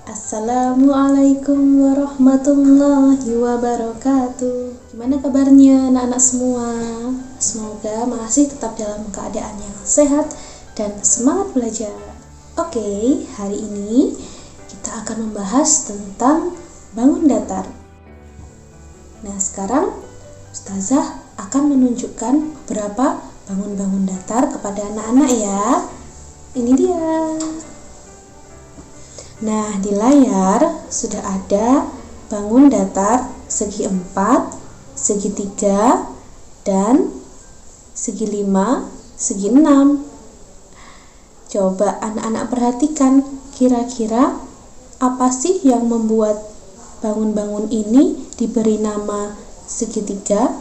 Assalamualaikum warahmatullahi wabarakatuh. Gimana kabarnya anak-anak semua? Semoga masih tetap dalam keadaan yang sehat dan semangat belajar. Oke, hari ini kita akan membahas tentang bangun datar. Nah, sekarang Ustazah akan menunjukkan beberapa bangun-bangun datar kepada anak-anak ya. Ini dia. Nah, di layar sudah ada bangun datar segi 4, segi 3, dan segi 5, segi 6. Coba anak-anak perhatikan, kira-kira apa sih yang membuat bangun-bangun ini diberi nama segi 3,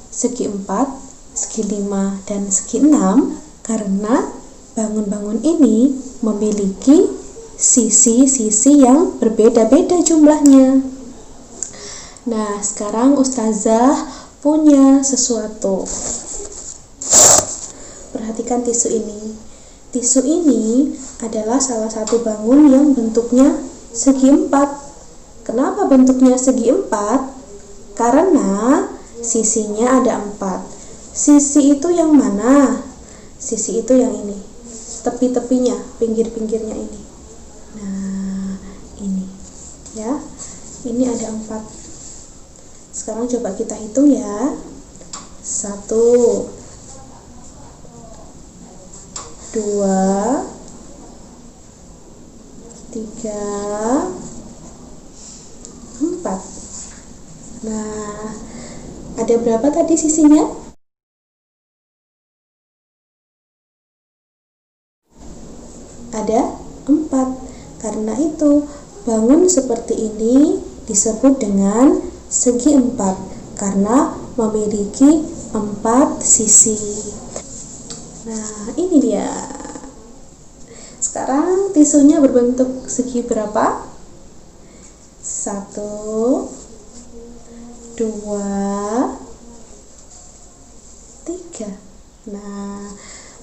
segi 4, segi 5, dan segi 6? Karena bangun-bangun ini memiliki sisi-sisi yang berbeda-beda jumlahnya. Nah, sekarang Ustazah punya sesuatu. Perhatikan tisu ini. Tisu ini adalah salah satu bangun yang bentuknya segi 4. Kenapa bentuknya segi 4? Karena sisinya ada 4. Sisi itu yang mana? Sisi itu yang ini. Tepi-tepinya, pinggir-pinggirnya ini. Nah, ini ya, ini ada 4. Sekarang coba kita hitung ya. 1, 2, 3, 4. Nah, ada berapa tadi sisinya? Ada 4. Karena itu, bangun seperti ini disebut dengan segi 4 karena memiliki 4 sisi. Nah, ini dia. Sekarang tisunya berbentuk segi berapa? 1, 2, 3. Nah,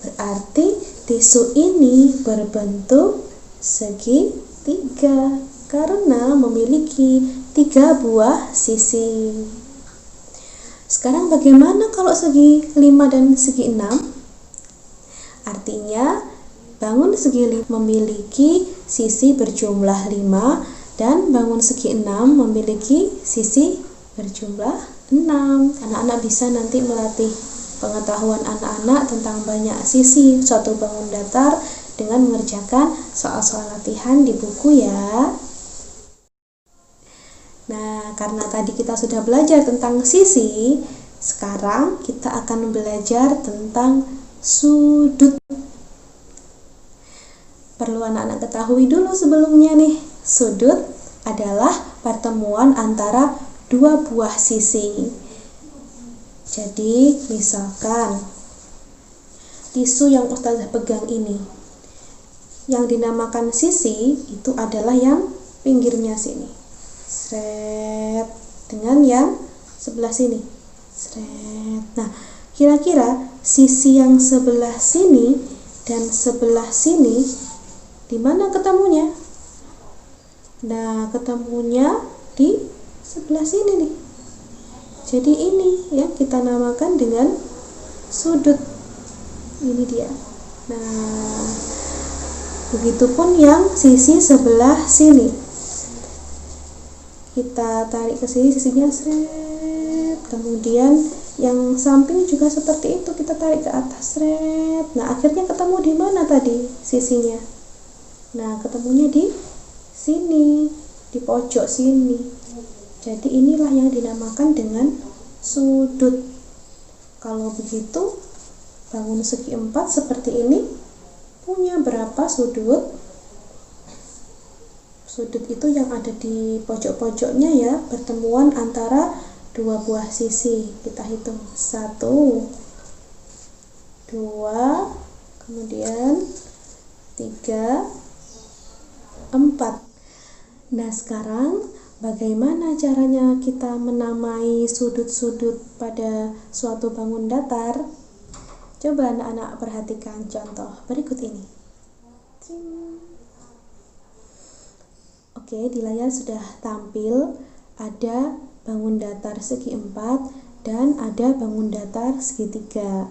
berarti tisu ini berbentuk segi 3 karena memiliki 3 buah sisi. Sekarang bagaimana kalau segi 5 dan segi 6? Artinya bangun segi 5 memiliki sisi berjumlah 5 dan bangun segi 6 memiliki sisi berjumlah 6. Anak-anak bisa nanti melatih pengetahuan anak-anak tentang banyak sisi suatu bangun datar dengan mengerjakan soal-soal latihan di buku ya. Nah, karena tadi kita sudah belajar tentang sisi, sekarang kita akan belajar tentang sudut. Perlu anak-anak ketahui dulu sebelumnya nih, sudut adalah pertemuan antara dua buah sisi. Jadi, misalkan tisu yang Ustazah pegang ini, yang dinamakan sisi itu adalah yang pinggirnya sini, sret, dengan yang sebelah sini, sret. Nah, kira-kira sisi yang sebelah sini dan sebelah sini di mana ketemunya? Nah, ketemunya di sebelah sini nih. Jadi ini yang kita namakan dengan sudut. Ini dia. Nah, begitupun yang sisi sebelah sini. Kita tarik ke sini, sisinya seret. Kemudian yang samping juga seperti itu, kita tarik ke atas, seret. Nah, akhirnya ketemu di mana tadi sisinya? Nah, ketemunya di sini, di pojok sini. Jadi inilah yang dinamakan dengan sudut. Kalau begitu, bangun segi 4 seperti ini punya berapa sudut? Sudut itu yang ada di pojok-pojoknya ya, pertemuan antara dua buah sisi. Kita hitung 1, 2, kemudian 3, 4. Nah, sekarang bagaimana caranya kita menamai sudut-sudut pada suatu bangun datar? Coba anak-anak perhatikan contoh berikut ini. Oke, di layar sudah tampil ada bangun datar segi 4 dan ada bangun datar segitiga.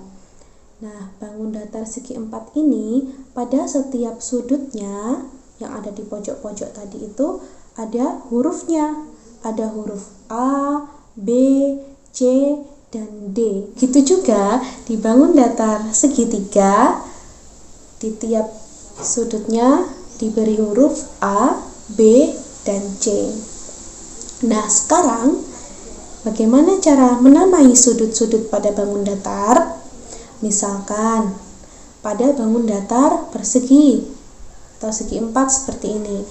Nah, bangun datar segi 4 ini pada setiap sudutnya yang ada di pojok-pojok tadi itu ada hurufnya. Ada huruf A, B, C, dan D. Gitu juga di bangun datar segitiga, di tiap sudutnya diberi huruf A, B, dan C. Nah, sekarang bagaimana cara menamai sudut-sudut pada bangun datar? Misalkan pada bangun datar persegi atau segi 4 seperti ini.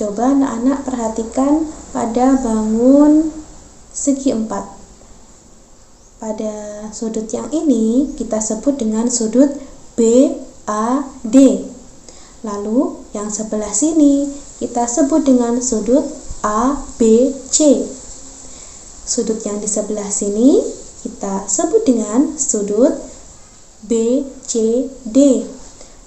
Coba anak-anak perhatikan pada bangun segi 4. Pada sudut yang ini kita sebut dengan sudut BAD. Lalu yang sebelah sini kita sebut dengan sudut ABC. Sudut yang di sebelah sini kita sebut dengan sudut BCD.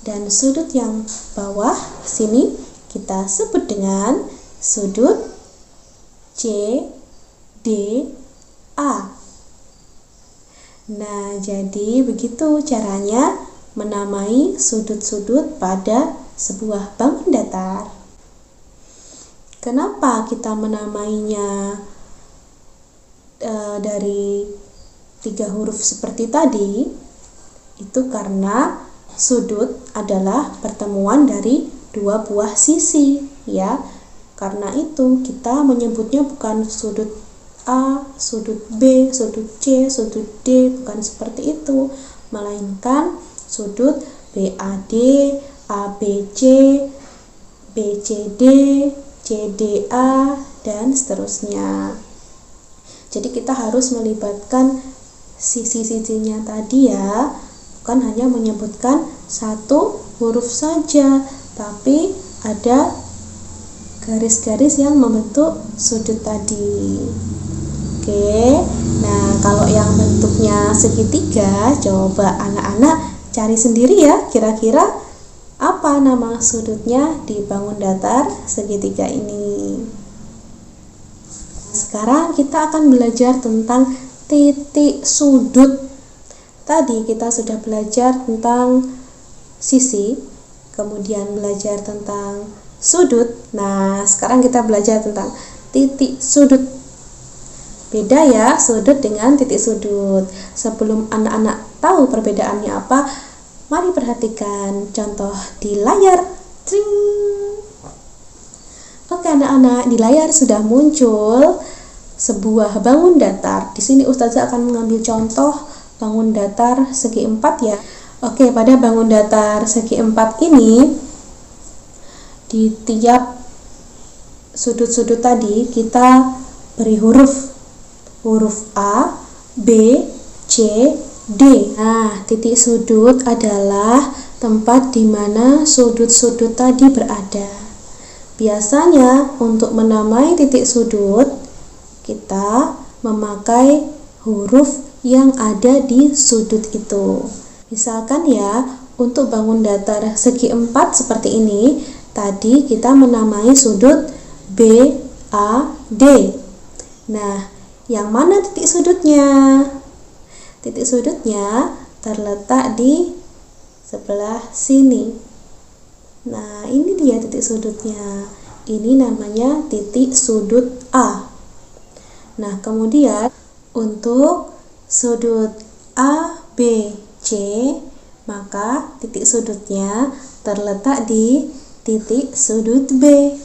Dan sudut yang bawah sini kita sebut dengan sudut CDA. Nah, jadi begitu caranya menamai sudut-sudut pada sebuah bangun datar. Kenapa kita menamainya dari 3 huruf seperti tadi? Itu karena sudut adalah pertemuan dari 2 buah sisi, ya. Karena itu kita menyebutnya bukan sudut A, sudut B, sudut C, sudut D, bukan seperti itu, melainkan sudut BAD, ABC, BCD, CDA, dan seterusnya. Jadi kita harus melibatkan sisi-sisinya tadi, ya, bukan hanya menyebutkan satu huruf saja, tapi ada garis-garis yang membentuk sudut tadi. Oke, nah kalau yang bentuknya segitiga, coba anak-anak cari sendiri ya, kira-kira apa nama sudutnya di bangun datar segitiga ini. Sekarang kita akan belajar tentang titik sudut. Tadi kita sudah belajar tentang sisi, kemudian belajar tentang sudut. Nah, sekarang kita belajar tentang titik sudut. Beda ya, sudut dengan titik sudut. Sebelum anak-anak tahu perbedaannya apa, mari perhatikan contoh di layar. Tring. Oke anak-anak, di layar sudah muncul sebuah bangun datar. Di sini Ustazah akan mengambil contoh bangun datar segi 4 ya. Oke, pada bangun datar segi 4 ini, di tiap sudut-sudut tadi kita beri huruf A, B, C, D. Nah, titik sudut adalah tempat di mana sudut-sudut tadi berada. Biasanya untuk menamai titik sudut, kita memakai huruf yang ada di sudut itu. Misalkan ya, untuk bangun datar segi 4 seperti ini, tadi kita menamai sudut BAD. Nah, yang mana titik sudutnya? Titik sudutnya terletak di sebelah sini. Nah, ini dia titik sudutnya. Ini namanya titik sudut A. Nah, kemudian untuk sudut ABC, maka titik sudutnya terletak di titik sudut B.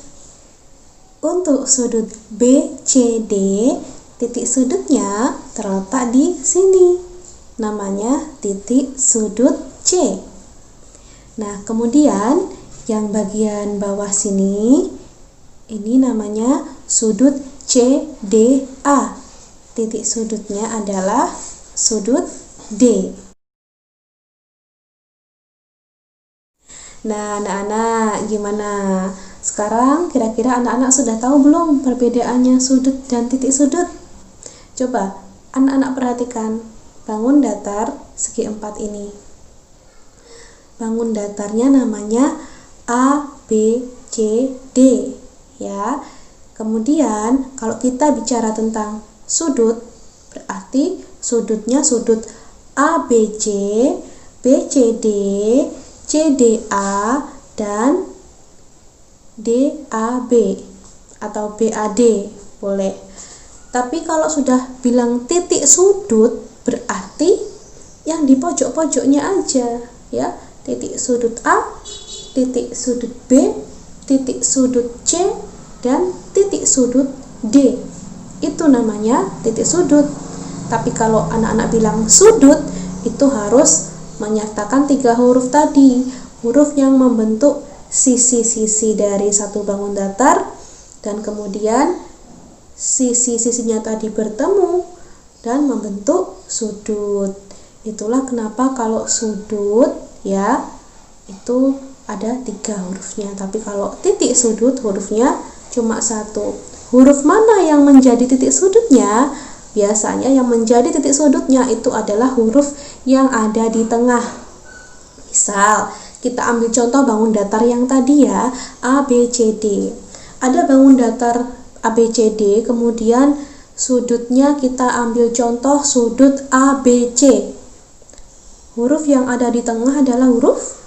Untuk sudut BCD, titik sudutnya terletak di sini, namanya titik sudut C. Nah, kemudian yang bagian bawah sini, ini namanya sudut CDA. Titik sudutnya adalah sudut D. Nah, anak-anak gimana? Sekarang kira-kira anak-anak sudah tahu belum perbedaannya sudut dan titik sudut? Coba anak-anak perhatikan bangun datar segi 4 ini. Bangun datarnya namanya A, B, C, D ya. Kemudian kalau kita bicara tentang sudut, berarti sudutnya sudut ABC, BCD, CDA, dan DAB atau BAD boleh. Tapi kalau sudah bilang titik sudut, berarti yang di pojok-pojoknya aja ya. Titik sudut A, titik sudut B, titik sudut C, dan titik sudut D. Itu namanya titik sudut. Tapi kalau anak-anak bilang sudut, itu harus menyertakan 3 huruf tadi, huruf yang membentuk sisi-sisi dari satu bangun datar, dan kemudian sisi-sisinya tadi bertemu dan membentuk sudut. Itulah kenapa kalau sudut ya itu ada 3 hurufnya. Tapi kalau titik sudut hurufnya cuma 1. Huruf mana yang menjadi titik sudutnya? Biasanya yang menjadi titik sudutnya itu adalah huruf yang ada di tengah. Misal, kita ambil contoh bangun datar yang tadi ya, A, B, C, D. Ada bangun datar A, B, C, D, kemudian sudutnya kita ambil contoh sudut A, B, C. Huruf yang ada di tengah adalah huruf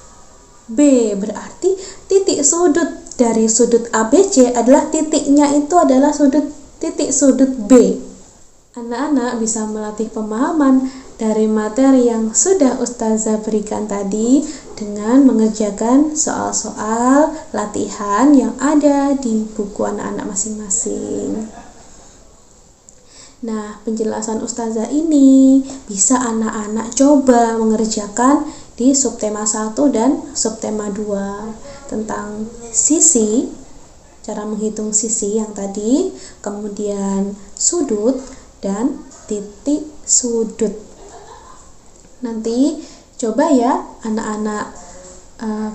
B, berarti titik sudut dari sudut ABC adalah titiknya itu adalah titik sudut B. Anak-anak bisa melatih pemahaman dari materi yang sudah Ustazah berikan tadi dengan mengerjakan soal-soal latihan yang ada di buku anak-anak masing-masing. Nah, penjelasan Ustazah ini bisa anak-anak coba mengerjakan di subtema 1 dan subtema 2 tentang sisi, cara menghitung sisi yang tadi, kemudian sudut dan titik sudut. Nanti coba ya anak-anak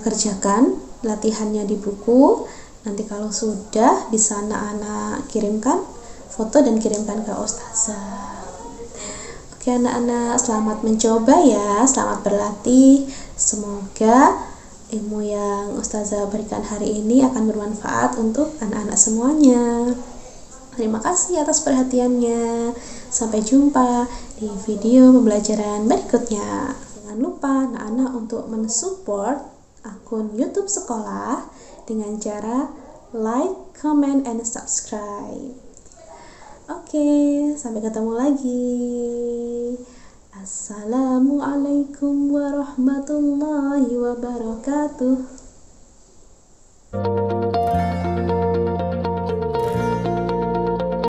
kerjakan latihannya di buku. Nanti kalau sudah bisa anak-anak kirimkan foto dan kirimkan ke Ustazah. Oke anak-anak, selamat mencoba ya, selamat berlatih. Semoga ilmu yang Ustazah berikan hari ini akan bermanfaat untuk anak-anak semuanya. Terima kasih atas perhatiannya. Sampai jumpa di video pembelajaran berikutnya. Jangan lupa anak-anak untuk mensupport akun YouTube sekolah dengan cara like, comment, and subscribe. Oke, sampai ketemu lagi. Assalamualaikum warahmatullahi wabarakatuh.